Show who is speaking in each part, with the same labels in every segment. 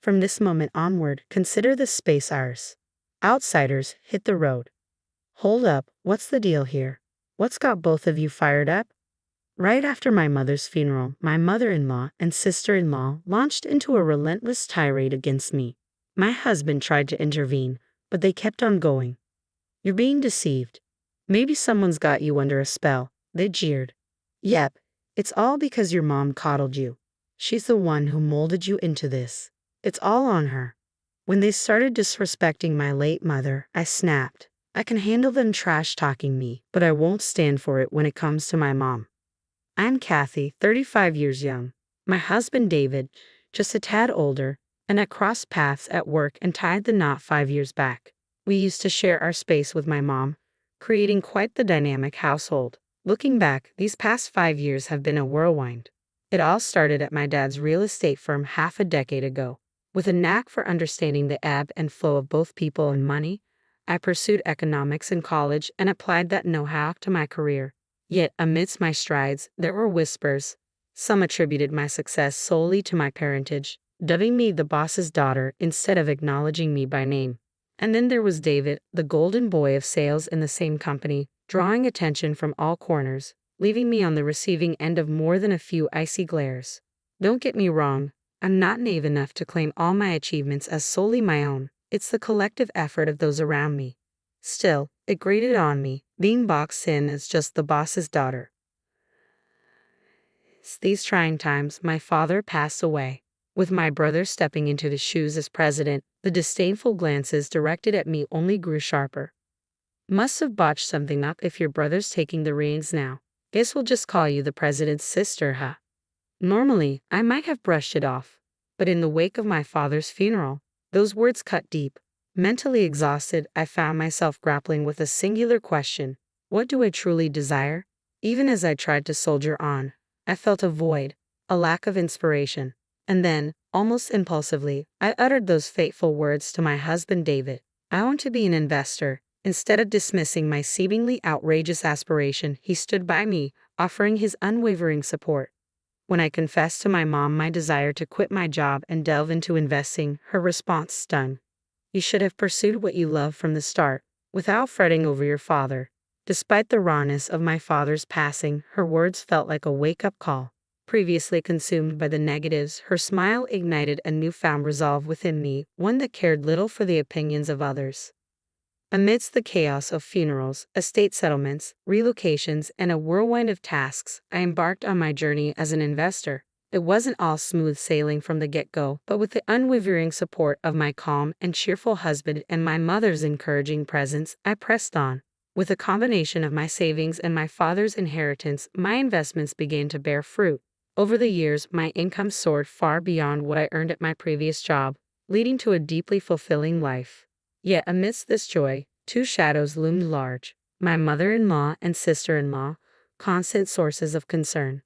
Speaker 1: From this moment onward, consider this space ours. Outsiders, hit the road. Hold up, what's the deal here? What's got both of you fired up? Right after my mother's funeral, my mother-in-law and sister-in-law launched into a relentless tirade against me. My husband tried to intervene, but they kept on going. You're being deceived. Maybe someone's got you under a spell, they jeered. Yep, it's all because your mom coddled you. She's the one who molded you into this. It's all on her. When they started disrespecting my late mother, I snapped. I can handle them trash-talking me, but I won't stand for it when it comes to my mom. I'm Kathy, 35 years young. My husband David, just a tad older, and I crossed paths at work and tied the knot 5 years back. We used to share our space with my mom, creating quite the dynamic household. Looking back, these past 5 years have been a whirlwind. It all started at my dad's real estate firm half a decade ago. With a knack for understanding the ebb and flow of both people and money, I pursued economics in college and applied that know-how to my career. Yet, amidst my strides, there were whispers. Some attributed my success solely to my parentage, dubbing me the boss's daughter instead of acknowledging me by name. And then there was David, the golden boy of sales in the same company, drawing attention from all corners, leaving me on the receiving end of more than a few icy glares. Don't get me wrong, I'm not naive enough to claim all my achievements as solely my own. It's the collective effort of those around me. Still, it grated on me, being boxed in as just the boss's daughter. These trying times, my father passed away. With my brother stepping into the shoes as president, the disdainful glances directed at me only grew sharper. Must have botched something up if your brother's taking the reins now. Guess we'll just call you the president's sister, huh? Normally, I might have brushed it off, but in the wake of my father's funeral, those words cut deep. Mentally exhausted, I found myself grappling with a singular question. What do I truly desire? Even as I tried to soldier on, I felt a void, a lack of inspiration. And then, almost impulsively, I uttered those fateful words to my husband David. I want to be an investor. Instead of dismissing my seemingly outrageous aspiration, he stood by me, offering his unwavering support. When I confessed to my mom my desire to quit my job and delve into investing, her response stung. You should have pursued what you love from the start, without fretting over your father. Despite the rawness of my father's passing, her words felt like a wake-up call. Previously consumed by the negatives, her smile ignited a newfound resolve within me, one that cared little for the opinions of others. Amidst the chaos of funerals, estate settlements, relocations, and a whirlwind of tasks, I embarked on my journey as an investor. It wasn't all smooth sailing from the get-go, but with the unwavering support of my calm and cheerful husband and my mother's encouraging presence, I pressed on. With a combination of my savings and my father's inheritance, my investments began to bear fruit. Over the years, my income soared far beyond what I earned at my previous job, leading to a deeply fulfilling life. Yet amidst this joy, two shadows loomed large: my mother-in-law and sister-in-law, constant sources of concern.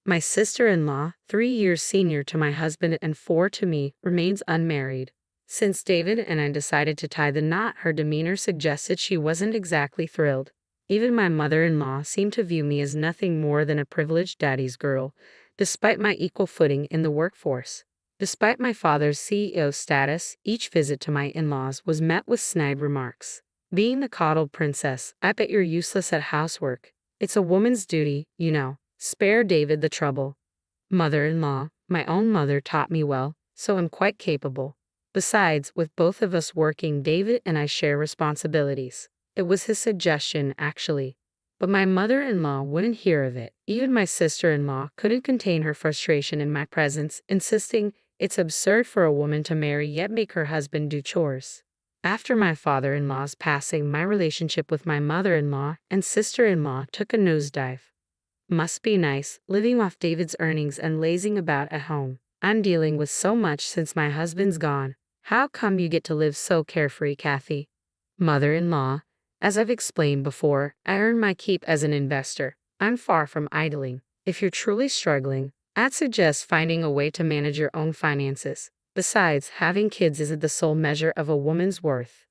Speaker 1: My sister-in-law, 3 years senior to my husband and 4 to me, remains unmarried. Since David and I decided to tie the knot, her demeanor suggested she wasn't exactly thrilled. Even my mother-in-law seemed to view me as nothing more than a privileged daddy's girl, despite my equal footing in the workforce. Despite my father's CEO status, each visit to my in-laws was met with snide remarks. Being the coddled princess, I bet you're useless at housework. It's a woman's duty, you know. Spare David the trouble. Mother-in-law, my own mother taught me well, so I'm quite capable. Besides, with both of us working, David and I share responsibilities. It was his suggestion, actually. But my mother-in-law wouldn't hear of it. Even my sister-in-law couldn't contain her frustration in my presence, insisting it's absurd for a woman to marry yet make her husband do chores. After my father-in-law's passing, my relationship with my mother-in-law and sister-in-law took a nosedive. Must be nice, living off David's earnings and lazing about at home. I'm dealing with so much since my husband's gone. How come you get to live so carefree, Kathy? Mother-in-law, as I've explained before, I earn my keep as an investor. I'm far from idling. If you're truly struggling, I'd suggest finding a way to manage your own finances. Besides, having kids isn't the sole measure of a woman's worth.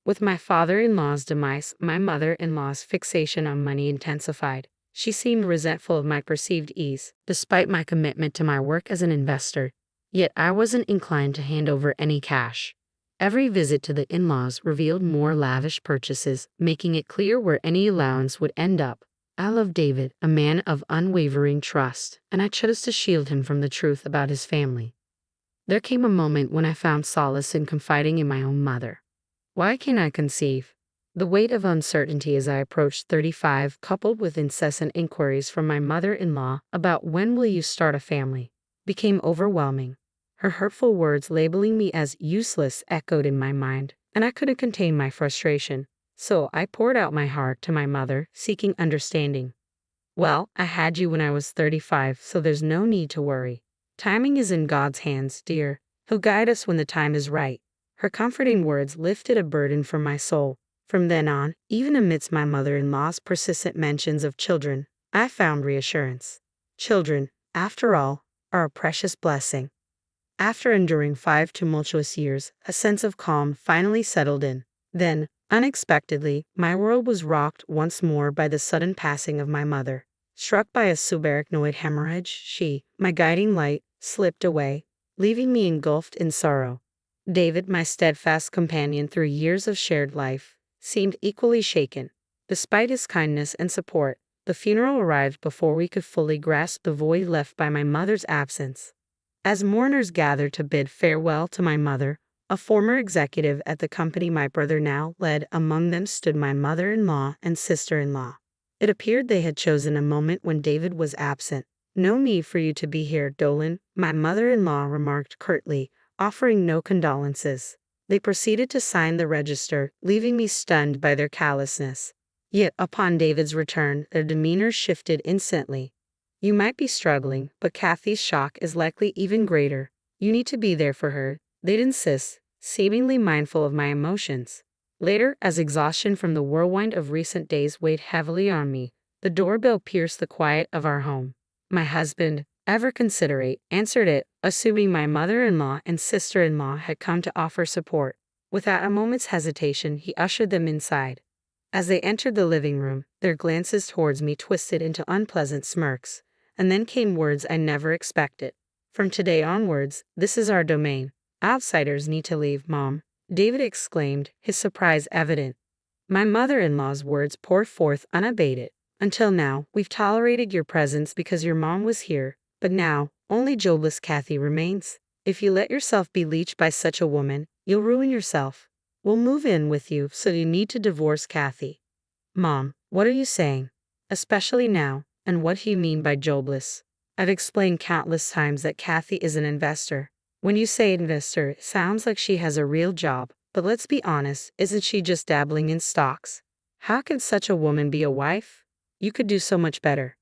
Speaker 1: With my father-in-law's demise, my mother-in-law's fixation on money intensified. She seemed resentful of my perceived ease, despite my commitment to my work as an investor. Yet I wasn't inclined to hand over any cash. Every visit to the in-laws revealed more lavish purchases, making it clear where any allowance would end up. I loved David, a man of unwavering trust, and I chose to shield him from the truth about his family. There came a moment when I found solace in confiding in my own mother. Why can't I conceive? The weight of uncertainty as I approached 35, coupled with incessant inquiries from my mother-in-law about when will you start a family, became overwhelming. Her hurtful words labeling me as useless echoed in my mind, and I couldn't contain my frustration. So I poured out my heart to my mother, seeking understanding. Well, I had you when I was 35, so there's no need to worry. Timing is in God's hands, dear. He'll guide us when the time is right. Her comforting words lifted a burden from my soul. From then on, even amidst my mother-in-law's persistent mentions of children, I found reassurance. Children, after all, are a precious blessing. After enduring 5 tumultuous years, a sense of calm finally settled in. Then, unexpectedly, my world was rocked once more by the sudden passing of my mother. Struck by a subarachnoid hemorrhage, she, my guiding light, slipped away, leaving me engulfed in sorrow. David, my steadfast companion through years of shared life, seemed equally shaken. Despite his kindness and support, the funeral arrived before we could fully grasp the void left by my mother's absence. As mourners gathered to bid farewell to my mother, a former executive at the company my brother now led, among them stood my mother-in-law and sister-in-law. It appeared they had chosen a moment when David was absent. "No need for you to be here, Dolan," my mother-in-law remarked curtly, offering no condolences. They proceeded to sign the register, leaving me stunned by their callousness. Yet upon David's return, their demeanor shifted instantly. "You might be struggling, but Kathy's shock is likely even greater. You need to be there for her," they'd insist, seemingly mindful of my emotions. Later, as exhaustion from the whirlwind of recent days weighed heavily on me, the doorbell pierced the quiet of our home. My husband, ever considerate, answered it, assuming my mother-in-law and sister-in-law had come to offer support. Without a moment's hesitation, he ushered them inside. As they entered the living room, their glances towards me twisted into unpleasant smirks. And then came words I never expected. "From today onwards, this is our domain. Outsiders need to leave, Mom," David exclaimed, his surprise evident. My mother-in-law's words poured forth unabated. "Until now, we've tolerated your presence because your mom was here, but now, only jobless Kathy remains. If you let yourself be leached by such a woman, you'll ruin yourself. We'll move in with you, so you need to divorce Kathy." "Mom, what are you saying? Especially now. And what do you mean by jobless?" "I've explained countless times that Kathy is an investor. When you say investor, it sounds like she has a real job, but let's be honest, isn't she just dabbling in stocks? How can such a woman be a wife? You could do so much better."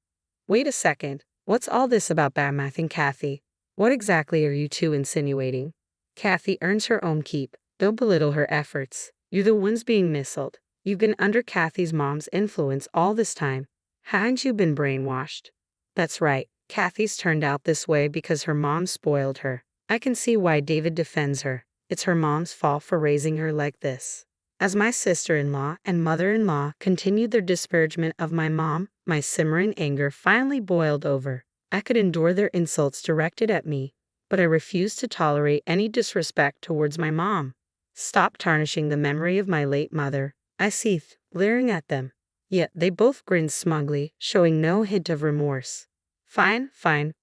Speaker 1: "Wait a second, what's all this about bad-mouthing Kathy? What exactly are you two insinuating?" "Kathy earns her own keep. Don't belittle her efforts. You're the ones being misled. You've been under Kathy's mom's influence all this time. Haven't you been brainwashed?" "That's right. Kathy's turned out this way because her mom spoiled her. I can see why David defends her. It's her mom's fault for raising her like this." As my sister-in-law and mother-in-law continued their disparagement of my mom, my simmering anger finally boiled over. I could endure their insults directed at me, but I refused to tolerate any disrespect towards my mom. "Stop tarnishing the memory of my late mother," I seethed, glaring at them. Yet they both grinned smugly, showing no hint of remorse. Fine,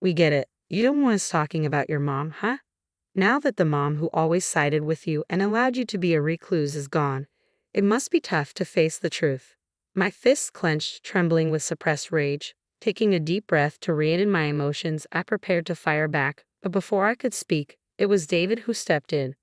Speaker 1: we get it. You don't want us talking about your mom, huh? Now that the mom who always sided with you and allowed you to be a recluse is gone, it must be tough to face the truth." My fists clenched, trembling with suppressed rage. Taking a deep breath to rein in my emotions, I prepared to fire back, but before I could speak, it was David who stepped in.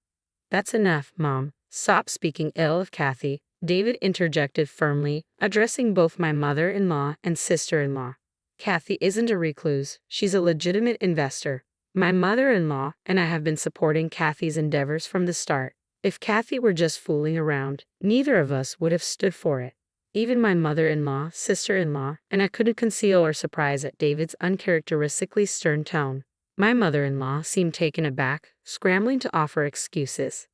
Speaker 1: "That's enough, Mom. Stop speaking ill of Kathy," David interjected firmly, addressing both my mother-in-law and sister-in-law. "Kathy isn't a recluse. She's a legitimate investor. My mother-in-law and I have been supporting Kathy's endeavors from the start. If Kathy were just fooling around, neither of us would have stood for it." Even my mother-in-law, sister-in-law, and I couldn't conceal our surprise at David's uncharacteristically stern tone. My mother-in-law seemed taken aback, scrambling to offer excuses.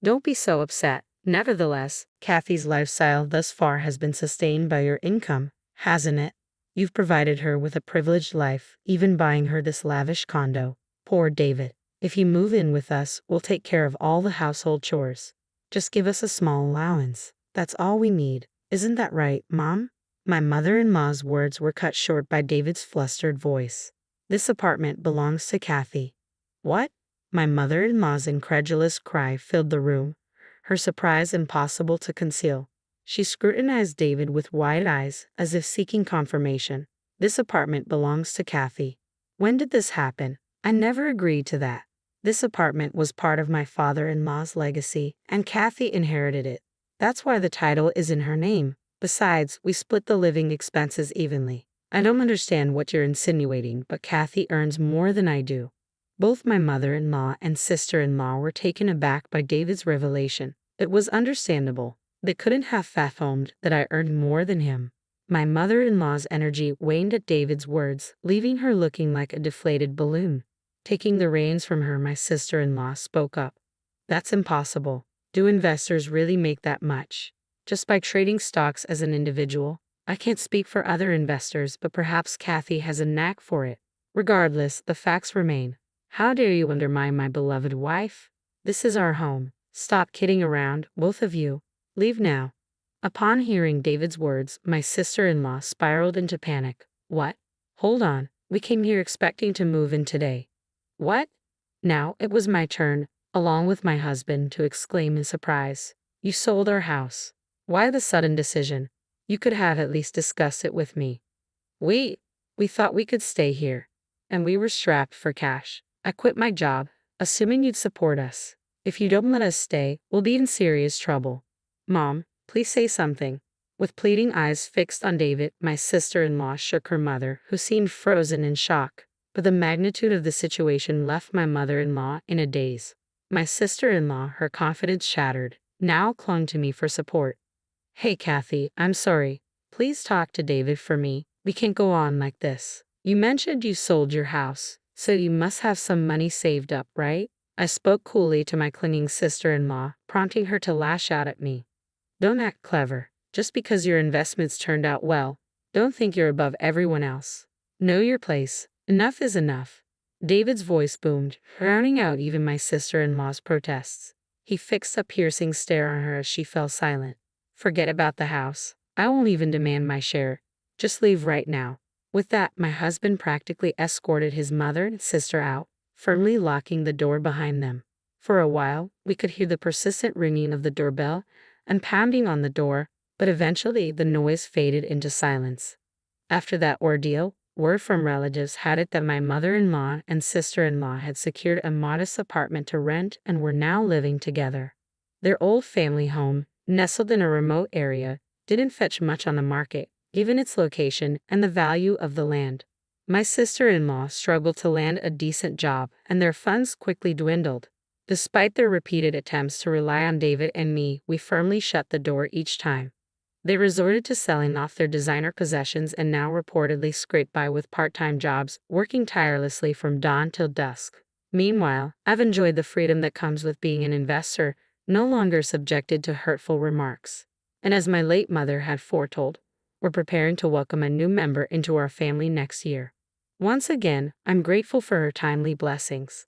Speaker 1: "Don't be so upset. Nevertheless, Kathy's lifestyle thus far has been sustained by your income, hasn't it? You've provided her with a privileged life, even buying her this lavish condo." Poor David. If you move in with us, we'll take care of all the household chores. Just give us a small allowance. That's all we need. Isn't that right, Mom? My mother-in-law's words were cut short by David's flustered voice. This apartment belongs to Kathy. What? My mother-in-law's incredulous cry filled the room, her surprise impossible to conceal. She scrutinized David with wide eyes, as if seeking confirmation. This apartment belongs to Kathy. When did this happen? I never agreed to that. This apartment was part of my father-in-law's legacy, and Kathy inherited it. That's why the title is in her name. Besides, we split the living expenses evenly. I don't understand what you're insinuating, but Kathy earns more than I do. Both my mother-in-law and sister-in-law were taken aback by David's revelation. It was understandable. They couldn't have fathomed that I earned more than him. My mother-in-law's energy waned at David's words, leaving her looking like a deflated balloon. Taking the reins from her, my sister-in-law spoke up. That's impossible. Do investors really make that much? Just by trading stocks as an individual? I can't speak for other investors, but perhaps Kathy has a knack for it. Regardless, the facts remain. How dare you undermine my beloved wife? This is our home. Stop kidding around, both of you. Leave now. Upon hearing David's words, my sister-in-law spiraled into panic. What? Hold on. We came here expecting to move in today. What? Now it was my turn, along with my husband, to exclaim in surprise. You sold our house. Why the sudden decision? You could have at least discussed it with me. We thought we could stay here. And we were strapped for cash. I quit my job, assuming you'd support us. If you don't let us stay, we'll be in serious trouble. Mom, please say something. With pleading eyes fixed on David, my sister-in-law shook her mother, who seemed frozen in shock. But the magnitude of the situation left my mother-in-law in a daze. My sister-in-law, her confidence shattered, now clung to me for support. Hey, Kathy, I'm sorry. Please talk to David for me. We can't go on like this. You mentioned you sold your house, so you must have some money saved up, right? I spoke coolly to my clinging sister-in-law, prompting her to lash out at me. Don't act clever. Just because your investments turned out well, don't think you're above everyone else. Know your place. Enough is enough. David's voice boomed, drowning out even my sister-in-law's protests. He fixed a piercing stare on her as she fell silent. Forget about the house. I won't even demand my share. Just leave right now. With that, my husband practically escorted his mother and sister out, firmly locking the door behind them. For a while, we could hear the persistent ringing of the doorbell and pounding on the door, but eventually the noise faded into silence. After that ordeal, word from relatives had it that my mother-in-law and sister-in-law had secured a modest apartment to rent and were now living together. Their old family home, nestled in a remote area, didn't fetch much on the market, given its location and the value of the land. My sister-in-law struggled to land a decent job, and their funds quickly dwindled. Despite their repeated attempts to rely on David and me, we firmly shut the door each time. They resorted to selling off their designer possessions and now reportedly scrape by with part-time jobs, working tirelessly from dawn till dusk. Meanwhile, I've enjoyed the freedom that comes with being an investor, no longer subjected to hurtful remarks. And as my late mother had foretold, we're preparing to welcome a new member into our family next year. Once again, I'm grateful for her timely blessings.